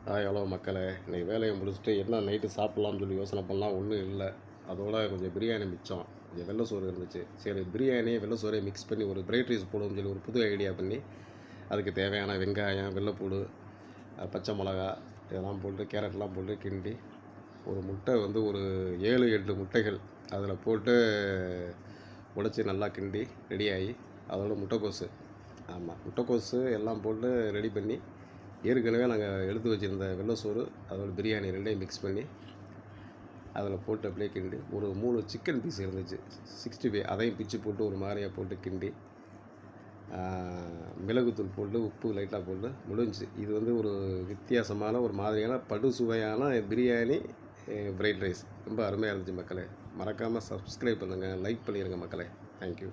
Hello மக்களே! இன்னைக்கு வேலைய முடிச்சுட்டு என்ன நைட்டு சாப்பிட்லான்னு சொல்லி யோசனை பண்ணலாம், ஒன்றும் இல்ல. அதோட கொஞ்சம் பிரியாணி மிச்சம். கொஞ்சம் வெள்ள சோறு இருந்துச்சு. சரி பிரியாணி, வெள்ள சோறையும் மிக்ஸ் பண்ணி ஒரு பிரைட் ரைஸ் போடுவோம்னு சொல்லி ஒரு புது ஐடியா பண்ணி, அதுக்கு தேவையான வெங்காயம், வெள்ளைப்பூடு, பச்சை மிளகா இதெல்லாம் போட்டு கேரட்லாம் போட்டு கிண்டி, ஒரு முட்டை வந்து ஒரு 7, 8 முட்டைகள் அதில் போட்டு உடைச்சி நல்லா கிண்டி ரெடியாகி, அதோட முட்டைக்கோஸு முட்டைக்கோஸு எல்லாம் போட்டு ரெடி பண்ணி, ஏற்கனவே நாங்கள் எடுத்து வச்சுருந்த வெள்ளை சோறு அதோட பிரியாணி ரெண்டையும் மிக்ஸ் பண்ணி அதில் போட்டு அப்படியே கிண்டி ஒரு 3 சிக்கன் பீஸ் இருந்துச்சு 65, அதையும் பிச்சு போட்டு ஒரு மாதிரியாக போட்டு கிண்டி மிளகுத்தூள் போட்டு உப்பு லைட்டாக போட்டு முடிஞ்சிச்சு. இது வந்து ஒரு வித்தியாசமான ஒரு மாதிரியான படு சுவையான பிரியாணி ஃப்ரைட் ரைஸ். ரொம்ப அருமையாக இருந்துச்சு மக்களே. மறக்காமல் சப்ஸ்கிரைப் பண்ணுங்கள், லைக் பண்ணிடுங்க மக்களே. தேங்க்யூ.